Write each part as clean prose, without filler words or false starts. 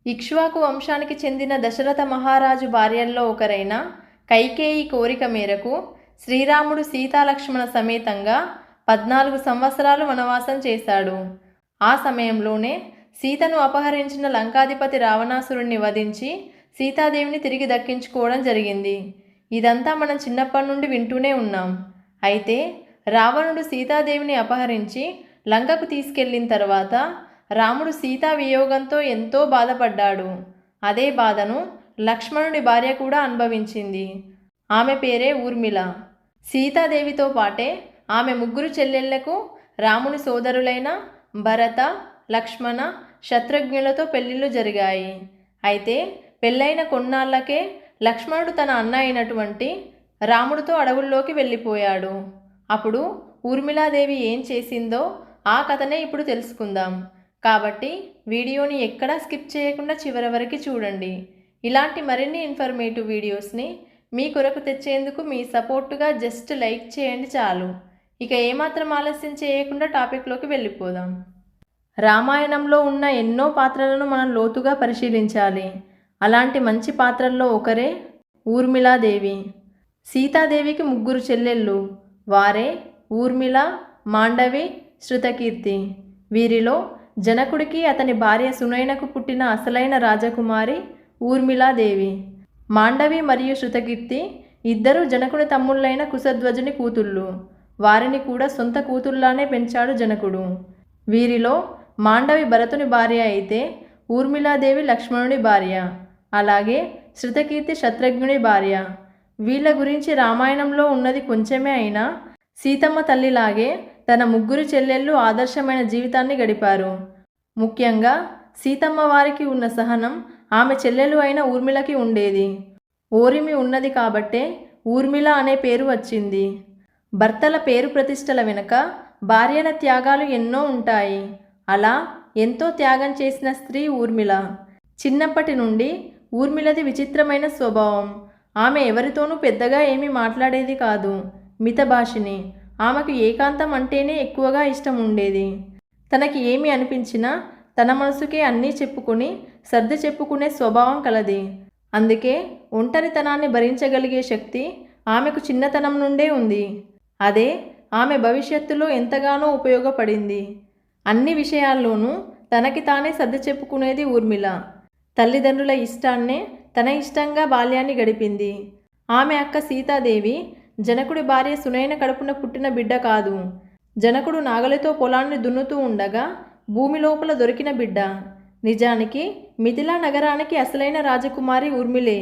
ఇక్ష్వాకు వంశానికి చెందిన దశరథ మహారాజు భార్యల్లో ఒకరైన కైకేయి కోరిక మేరకు శ్రీరాముడు సీతాలక్ష్మణ సమేతంగా 14 సంవత్సరాలు వనవాసం చేశాడు. ఆ సమయంలోనే సీతను అపహరించిన లంకాధిపతి రావణాసురుణ్ణి వధించి సీతాదేవిని తిరిగి దక్కించుకోవడం జరిగింది. ఇదంతా మనం చిన్నప్పటి నుండి వింటూనే ఉన్నాం. అయితే రావణుడు సీతాదేవిని అపహరించి లంకకు తీసుకెళ్లిన తర్వాత రాముడు సీతా వియోగంతో ఎంతో బాధపడ్డాడు. అదే బాధను లక్ష్మణుడి భార్య కూడా అనుభవించింది. ఆమె పేరే ఊర్మిళ. సీతాదేవితో పాటే ఆమె ముగ్గురు చెల్లెళ్లకు రాముని సోదరులైన భరత, లక్ష్మణ, శత్రుఘ్నులతో పెళ్లిళ్ళు జరిగాయి. అయితే పెళ్ళైన కొన్నాళ్లకే లక్ష్మణుడు తన అన్న అయినటువంటి రాముడితో అడవుల్లోకి వెళ్ళిపోయాడు. అప్పుడు ఊర్మిళాదేవి ఏం చేసిందో ఆ కథనే ఇప్పుడు తెలుసుకుందాం. కాబట్టి వీడియోని ఎక్కడా స్కిప్ చేయకుండా చివరి వరకు చూడండి. ఇలాంటి మరిన్ని ఇన్ఫర్మేటివ్ వీడియోస్ని మీ కొరకు తెచ్చేందుకు మీ సపోర్టుగా జస్ట్ లైక్ చేయండి చాలు. ఇక ఏమాత్రం ఆలస్యం చేయకుండా టాపిక్లోకి వెళ్ళిపోదాం. రామాయణంలో ఉన్న ఎన్నో పాత్రలను మనం లోతుగా పరిశీలించాలి. అలాంటి మంచి పాత్రల్లో ఒకరే ఊర్మిళాదేవి. సీతాదేవికి ముగ్గురు చెల్లెళ్ళు. వారే ఊర్మిళ, మాండవి, శృతకీర్తి. వీరిలో జనకుడికి అతని భార్య సునైనకు పుట్టిన అసలైన రాజకుమారి ఊర్మిళాదేవి. మాండవి మరియు శృతకీర్తి ఇద్దరు జనకుని తమ్ముళ్ళైన కుశధ్వజుని కూతుళ్ళు. వారిని కూడా సొంత కూతుళ్లానే పెంచాడు జనకుడు. వీరిలో మాండవి భరతుని భార్య అయితే ఊర్మిళాదేవి లక్ష్మణుని భార్య. అలాగే శృతకీర్తి శత్రుఘ్నుని భార్య. వీళ్ళ గురించి రామాయణంలో ఉన్నది కొంచెమే అయినా సీతమ్మ తల్లిలాగే తన ముగ్గురు చెల్లెళ్ళు ఆదర్శమైన జీవితాన్ని గడిపారు. ముఖ్యంగా సీతమ్మ వారికి ఉన్న సహనం ఆమె చెల్లెలు అయిన ఊర్మిళకి ఉండేది. ఓరిమి ఉన్నది కాబట్టే ఊర్మిళ అనే పేరు వచ్చింది. భర్తల పేరు ప్రతిష్టల వెనుక భార్యల త్యాగాలు ఎన్నో ఉంటాయి. అలా ఎంతో త్యాగం చేసిన స్త్రీ ఊర్మిళ. చిన్నప్పటి నుండి ఊర్మిళది విచిత్రమైన స్వభావం. ఆమె ఎవరితోనూ పెద్దగా ఏమీ మాట్లాడేది కాదు. మితభాషిణి. ఆమెకు ఏకాంతం అంటేనే ఎక్కువగా ఇష్టం ఉండేది. తనకి ఏమి అనిపించినా తన మనసుకే అన్నీ చెప్పుకుని సర్ది చెప్పుకునే స్వభావం కలది. అందుకే ఒంటరితనాన్ని భరించగలిగే శక్తి ఆమెకు చిన్నతనం నుండే ఉంది. అదే ఆమె భవిష్యత్తులో ఎంతగానో ఉపయోగపడింది. అన్ని విషయాల్లోనూ తనకి తానే సర్ది చెప్పుకునేది ఊర్మిళ. తల్లిదండ్రుల ఇష్టాన్నే తన ఇష్టంగా బాల్యాన్ని గడిపింది. ఆమె అక్క సీతాదేవి జనకుడి భార్య సునైన కడుపున పుట్టిన బిడ్డ కాదు. జనకుడు నాగలితో పొలాన్ని దున్నుతూ ఉండగా భూమి లోపల దొరికిన బిడ్డ. నిజానికి మిథిలా నగరానికి అసలైన రాజకుమారి ఊర్మిళే.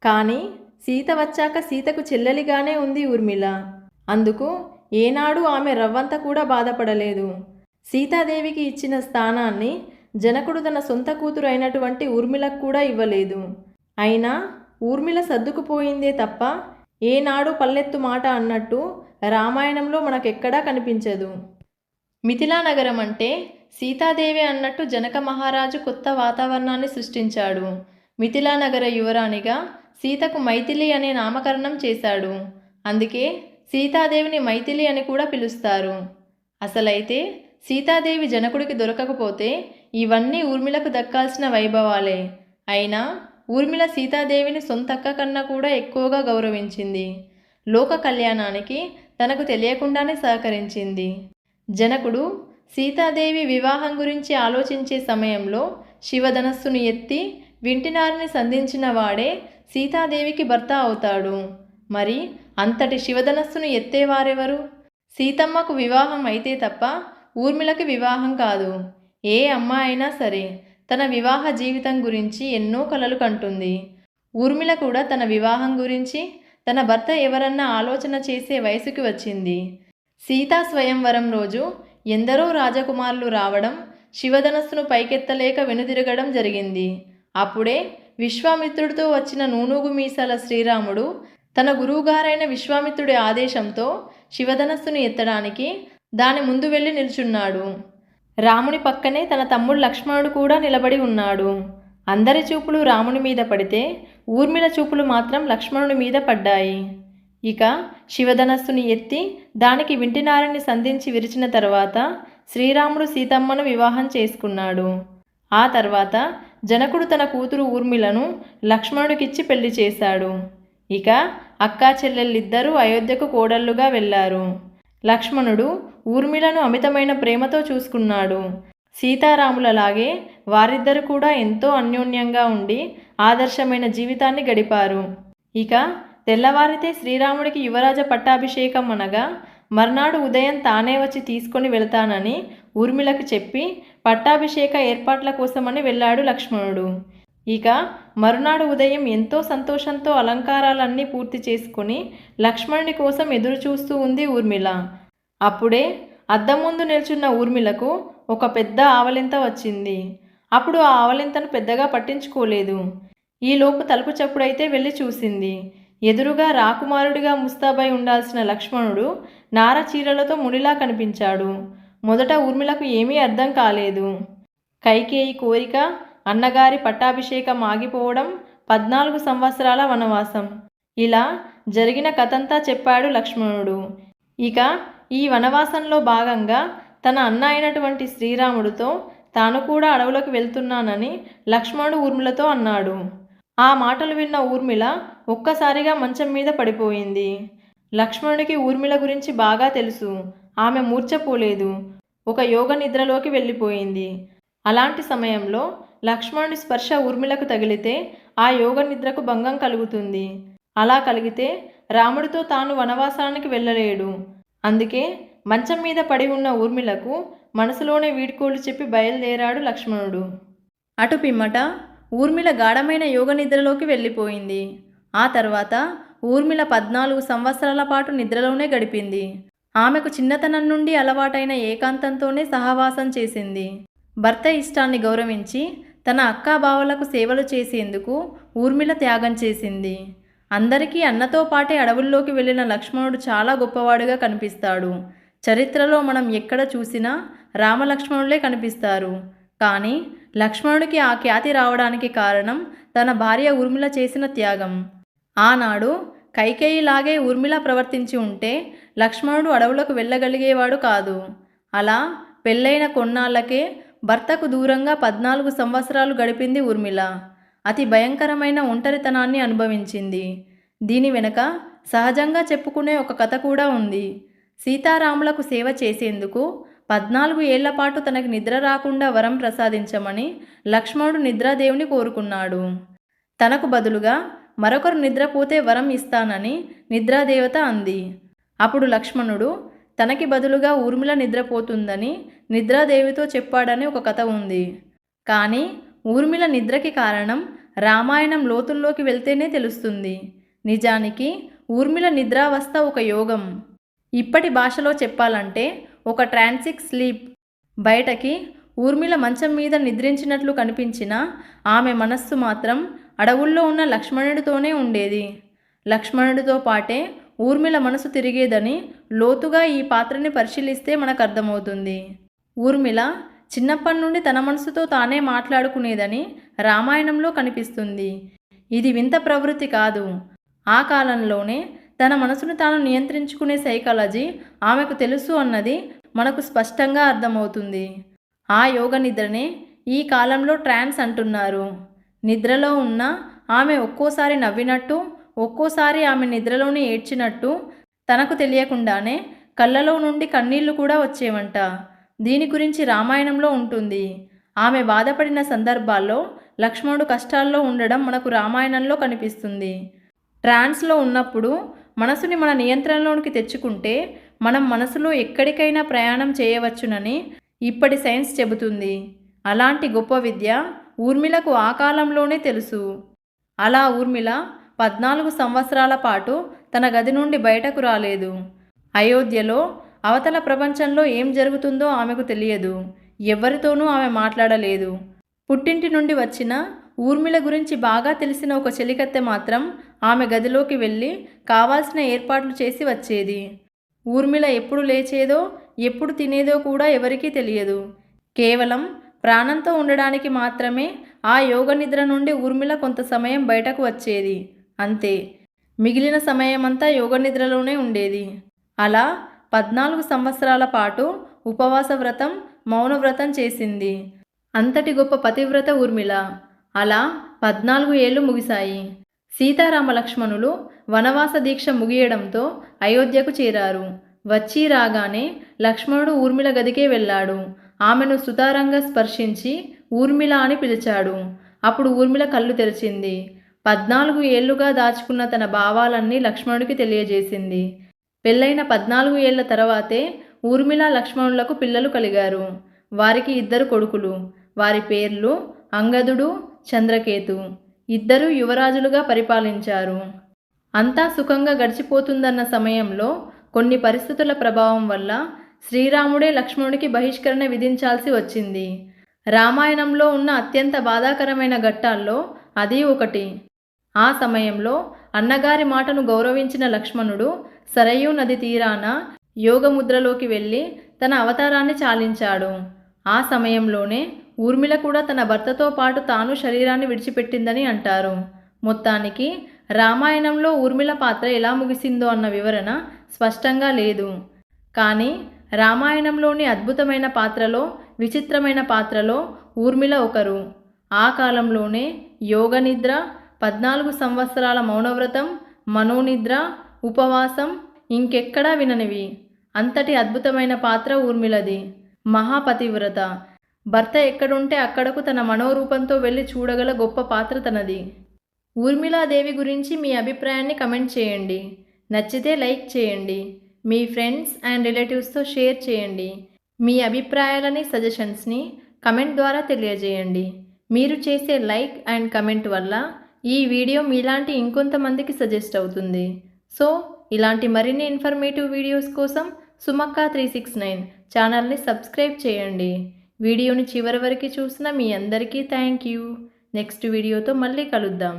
కానీ సీత వచ్చాక సీతకు చెల్లెలిగానే ఉంది ఊర్మిళ. అందుకు ఏనాడు ఆమె రవ్వంత కూడా బాధపడలేదు. సీతాదేవికి ఇచ్చిన స్థానాన్ని జనకుడు తన సొంత కూతురు అయినటువంటి ఊర్మిళకు కూడా ఇవ్వలేదు. అయినా ఊర్మిళ సర్దుకుపోయిందే తప్ప ఏనాడు పల్లెత్తు మాట అన్నట్టు రామాయణంలో మనకెక్కడా కనిపించదు. మిథిలా నగరం అంటే సీతాదేవి అన్నట్టు జనక మహారాజు కొత్త వాతావరణాన్ని సృష్టించాడు. మిథిలా నగర యువరాణిగా సీతకు మైథిలి అనే నామకరణం చేశాడు. అందుకే సీతాదేవిని మైథిలి అని కూడా పిలుస్తారు. అసలైతే సీతాదేవి జనకుడికి దొరకకపోతే ఇవన్నీ ఊర్మిళకు దక్కాల్సిన వైభవాలే. అయినా ఊర్మిళ సీతాదేవిని సొంతక్క కన్నా కూడా ఎక్కువగా గౌరవించింది. లోక కళ్యాణానికి తనకు తెలియకుండానే సహకరించింది. జనకుడు సీతాదేవి వివాహం గురించి ఆలోచించే సమయంలో శివధనస్సును ఎత్తి వింటినారిని సంధించిన వాడే సీతాదేవికి భర్త అవుతాడు. మరి అంతటి శివధనస్సును ఎత్తేవారెవరు? సీతమ్మకు వివాహం అయితే తప్ప ఊర్మిళకి వివాహం కాదు. ఏ అమ్మాయి అయినా సరే తన వివాహ జీవితం గురించి ఎన్నో కలలు కంటుంది. ఊర్మిళ కూడా తన వివాహం గురించి తన భర్త ఎవరన్నా ఆలోచన చేసే వయసుకి వచ్చింది. సీతా స్వయంవరం రోజు ఎందరో రాజకుమారులు రావడం, శివధనస్సును పైకెత్తలేక వెనుదిరగడం జరిగింది. అప్పుడే విశ్వామిత్రుడితో వచ్చిన నూనూగు మీసాల శ్రీరాముడు తన గురువుగారైన విశ్వామిత్రుడి ఆదేశంతో శివధనస్సును ఎత్తడానికి దాని ముందు వెళ్ళి నిల్చున్నాడు. రాముని పక్కనే తన తమ్ముడు లక్ష్మణుడు కూడా నిలబడి ఉన్నాడు. అందరి చూపులు రాముని మీద పడితే ఊర్మిళ చూపులు మాత్రం లక్ష్మణుడి మీద పడ్డాయి. ఇక శివధనస్సుని ఎత్తి దానికి వింటినారిని సంధించి విరిచిన తర్వాత శ్రీరాముడు సీతమ్మను వివాహం చేసుకున్నాడు. ఆ తర్వాత జనకుడు తన కూతురు ఊర్మిళను లక్ష్మణుడికిచ్చి పెళ్లి చేశాడు. ఇక అక్కా చెల్లెళ్ళిద్దరూ అయోధ్యకు కోడళ్లుగా వెళ్ళారు. లక్ష్మణుడు ఊర్మిళను అమితమైన ప్రేమతో చూసుకున్నాడు. సీతారాములలాగే వారిద్దరు కూడా ఎంతో అన్యోన్యంగా ఉండి ఆదర్శమైన జీవితాన్ని గడిపారు. ఇక తెల్లవారితే శ్రీరాముడికి యువరాజ పట్టాభిషేకం అనగా మర్నాడు ఉదయం తానే వచ్చి తీసుకొని వెళ్తానని ఊర్మిళకు చెప్పి పట్టాభిషేక ఏర్పాట్ల కోసమని వెళ్ళాడు లక్ష్మణుడు. ఇక మరునాడు ఉదయం ఎంతో సంతోషంతో అలంకారాలన్నీ పూర్తి చేసుకుని లక్ష్మణుడి కోసం ఎదురు చూస్తూ ఉంది ఊర్మిళ. అప్పుడే అద్దం ముందు నిల్చున్న ఊర్మిళకు ఒక పెద్ద ఆవలింత వచ్చింది. అప్పుడు ఆ ఆవలింతను పెద్దగా పట్టించుకోలేదు. ఈలోపు తలుపు చప్పుడైతే వెళ్ళి చూసింది. ఎదురుగా రాకుమారుడిగా ముస్తాబై ఉండాల్సిన లక్ష్మణుడు నార చీరలతో మునిలా కనిపించాడు. మొదట ఊర్మిళకు ఏమీ అర్థం కాలేదు. కైకేయి కోరిక, అన్నగారి పట్టాభిషేకం ఆగిపోవడం, 14 సంవత్సరాల వనవాసం, ఇలా జరిగిన కథంతా చెప్పాడు లక్ష్మణుడు. ఇక ఈ వనవాసంలో భాగంగా తన అన్న అయినటువంటి శ్రీరాముడితో తాను కూడా అడవులకు వెళ్తున్నానని లక్ష్మణుడు ఊర్మిళతో అన్నాడు. ఆ మాటలు విన్న ఊర్మిళ ఒక్కసారిగా మంచం మీద పడిపోయింది. లక్ష్మణుడికి ఊర్మిళ గురించి బాగా తెలుసు. ఆమె మూర్ఛపోలేదు, ఒక యోగ నిద్రలోకి వెళ్ళిపోయింది. అలాంటి సమయంలో లక్ష్మణుడి స్పర్శ ఊర్మిళకు తగిలితే ఆ యోగ నిద్రకు భంగం కలుగుతుంది. అలా కలిగితే రాముడితో తాను వనవాసానికి వెళ్ళలేడు. అందుకే మంచం మీద పడి ఉన్న ఊర్మిళకు మనసులోనే వీడ్కోలు చెప్పి బయలుదేరాడు లక్ష్మణుడు. అటు పిమ్మట ఊర్మిళ గాఢమైన యోగ నిద్రలోకి వెళ్ళిపోయింది. ఆ తర్వాత ఊర్మిళ 14 సంవత్సరాల పాటు నిద్రలోనే గడిపింది. ఆమెకు చిన్నతనం నుండి అలవాటైన ఏకాంతంతోనే సహవాసం చేసింది. భర్త ఇష్టాన్ని గౌరవించి తన అక్కాబావలకు సేవలు చేసేందుకు ఊర్మిళ త్యాగం చేసింది. అందరికీ అన్నతో పాటే అడవుల్లోకి వెళ్ళిన లక్ష్మణుడు చాలా గొప్పవాడుగా కనిపిస్తాడు. చరిత్రలో మనం ఎక్కడ చూసినా రామలక్ష్మణులే కనిపిస్తారు. కానీ లక్ష్మణుడికి ఆ ఖ్యాతి రావడానికి కారణం తన భార్య ఊర్మిళ చేసిన త్యాగం. ఆనాడు కైకేయిలాగే ఊర్మిళ ప్రవర్తించి ఉంటే లక్ష్మణుడు అడవులకు వెళ్ళగలిగేవాడు కాదు. అలా పెళ్ళైన కొన్నాళ్లకే భర్తకు దూరంగా 14 సంవత్సరాలు గడిపింది ఊర్మిళ. అతి భయంకరమైన ఒంటరితనాన్ని అనుభవించింది. దీని వెనుక సహజంగా చెప్పుకునే ఒక కథ కూడా ఉంది. సీతారాములకు సేవ చేసేందుకు 14 ఏళ్ల పాటు తనకి నిద్ర రాకుండా వరం ప్రసాదించమని లక్ష్మణుడు నిద్రాదేవిని కోరుకున్నాడు. తనకు బదులుగా మరొకరు నిద్రపోతే వరం ఇస్తానని నిద్రాదేవత అంది. అప్పుడు లక్ష్మణుడు తనకి బదులుగా ఊర్మిళ నిద్రపోతుందని నిద్రాదేవితో చెప్పాడని ఒక కథ ఉంది. కానీ ఊర్మిళ నిద్రకి కారణం రామాయణం లోతుల్లోకి వెళ్తేనే తెలుస్తుంది. నిజానికి ఊర్మిళ నిద్రావస్థ ఒక యోగం. ఇప్పటి భాషలో చెప్పాలంటే ఒక ట్రాన్సిక్ స్లీప్. బయటకి ఊర్మిళ మంచం మీద నిద్రించినట్లు కనిపించినా ఆమె మనస్సు మాత్రం అడవుల్లో ఉన్న లక్ష్మణుడితోనే ఉండేది. లక్ష్మణుడితో పాటే ఊర్మిళ మనసు తిరిగేదని లోతుగా ఈ పాత్రని పరిశీలిస్తే మనకు అర్థమవుతుంది. ఊర్మిళ చిన్నప్పటి నుండి తన మనసుతో తానే మాట్లాడుకునేదని రామాయణంలో కనిపిస్తుంది. ఇది వింత ప్రవృత్తి కాదు. ఆ కాలంలోనే తన మనసును తాను నియంత్రించుకునే సైకాలజీ ఆమెకు తెలుసు అన్నది మనకు స్పష్టంగా అర్థమవుతుంది. ఆ యోగ నిద్రనే ఈ కాలంలో ట్రాన్స్ అంటున్నారు. నిద్రలో ఉన్న ఆమె ఒక్కోసారి నవ్వినట్టు, ఒక్కోసారి ఆమె నిద్రలోనే ఏడ్చినట్టు, తనకు తెలియకుండానే కళ్ళలో నుండి కన్నీళ్లు కూడా వచ్చేవంట. దీని గురించి రామాయణంలో ఉంటుంది. ఆమె బాధపడిన సందర్భాల్లో లక్ష్మణుడు కష్టాల్లో ఉండడం మనకు రామాయణంలో కనిపిస్తుంది. ట్రాన్స్లో ఉన్నప్పుడు మనసుని మన నియంత్రణలోనికి తెచ్చుకుంటే మనం మనసులో ఎక్కడికైనా ప్రయాణం చేయవచ్చునని ఇప్పటి సైన్స్ చెబుతుంది. అలాంటి గొప్ప విద్య ఊర్మిళకు ఆ కాలంలోనే తెలుసు. అలా ఊర్మిళ 14 సంవత్సరాల పాటు తన గది నుండి బయటకు రాలేదు. అయోధ్యలో అవతల ప్రపంచంలో ఏం జరుగుతుందో ఆమెకు తెలియదు. ఎవరితోనూ ఆమె మాట్లాడలేదు. పుట్టింటి నుండి వచ్చిన ఊర్మిళ గురించి బాగా తెలిసిన ఒక చెలికత్తె మాత్రం ఆమె గదిలోకి వెళ్ళి కావాల్సిన ఏర్పాట్లు చేసి వచ్చేది. ఊర్మిళ ఎప్పుడు లేచేదో, ఎప్పుడు తినేదో కూడా ఎవరికీ తెలియదు. కేవలం ప్రాణంతో ఉండడానికి మాత్రమే ఆ యోగ నిద్ర నుండి ఊర్మిళ కొంత సమయం బయటకు వచ్చేది. అంతే. మిగిలిన సమయమంతా యోగ నిద్రలోనే ఉండేది. అలా 14 సంవత్సరాల పాటు ఉపవాస వ్రతం, మౌనవ్రతం చేసింది. అంతటి గొప్ప పతివ్రత ఊర్మిళ. అలా 14 ఏళ్లు ముగిశాయి. సీతారామ లక్ష్మణులు వనవాస దీక్ష ముగియడంతో అయోధ్యకు చేరారు. వచ్చి రాగానే లక్ష్మణుడు ఊర్మిళ గదికే వెళ్ళాడు. ఆమెను సుతారంగా స్పర్శించి ఊర్మిళ అని పిలిచాడు. అప్పుడు ఊర్మిళ కళ్ళు తెరిచింది. 14 ఏళ్లుగా దాచుకున్న తన భావాలన్నీ లక్ష్మణుడికి తెలియజేసింది. పెళ్ళైన 14 ఏళ్ల తర్వాతే ఊర్మిళ లక్ష్మణులకు పిల్లలు కలిగారు. వారికి 2 కొడుకులు. వారి పేర్లు అంగదుడు, చంద్రకేతు. 2 యువరాజులుగా పరిపాలించారు. అంతా సుఖంగా గడిచిపోతుందన్న సమయంలో కొన్ని పరిస్థితుల ప్రభావం వల్ల శ్రీరాముడే లక్ష్మణుడికి బహిష్కరణ విధించాల్సి వచ్చింది. రామాయణంలో ఉన్న అత్యంత బాధాకరమైన ఘట్టాల్లో అది ఒకటి. ఆ సమయంలో అన్నగారి మాటను గౌరవించిన లక్ష్మణుడు సరయూ నది తీరాన యోగముద్రలోకి వెళ్ళి తన అవతారాన్ని చాలించాడు. ఆ సమయంలోనే ఊర్మిళ కూడా తన భర్తతో పాటు తాను శరీరాన్ని విడిచిపెట్టిందని అంటారు. మొత్తానికి రామాయణంలో ఊర్మిళ పాత్ర ఎలా ముగిసిందో అన్న వివరణ స్పష్టంగా లేదు. కానీ రామాయణంలోని అద్భుతమైన పాత్రలో, విచిత్రమైన పాత్రలో ఊర్మిళ ఒకరు. ఆ కాలంలోనే యోగనిద్ర, 14 సంవత్సరాల మౌనవ్రతం, మనోనిద్ర, ఉపవాసం ఇంకెక్కడా విననివి. అంతటి అద్భుతమైన పాత్ర ఊర్మిళది. మహాపతివ్రత. భర్త ఎక్కడుంటే అక్కడకు తన మనోరూపంతో వెళ్ళి చూడగల గొప్ప పాత్ర తనది. ఊర్మిళాదేవి గురించి మీ అభిప్రాయాన్ని కమెంట్ చేయండి. నచ్చితే లైక్ చేయండి. మీ ఫ్రెండ్స్ అండ్ రిలేటివ్స్తో షేర్ చేయండి. మీ అభిప్రాయాలని, సజెషన్స్ని కమెంట్ ద్వారా తెలియజేయండి. మీరు చేసే లైక్ అండ్ కమెంట్ వల్ల ఈ వీడియో మీలాంటి ఇంకొంతమందికి సజెస్ట్ అవుతుంది. సో ఇలాంటి మరిన్ని ఇన్ఫర్మేటివ్ వీడియోస్ కోసం సుమక్క 369 ఛానల్ని సబ్స్క్రైబ్ చేయండి. వీడియోని చివరి వరకు చూసిన మీ అందరికీ థ్యాంక్ యూ. నెక్స్ట్ వీడియోతో మళ్ళీ కలుద్దాం.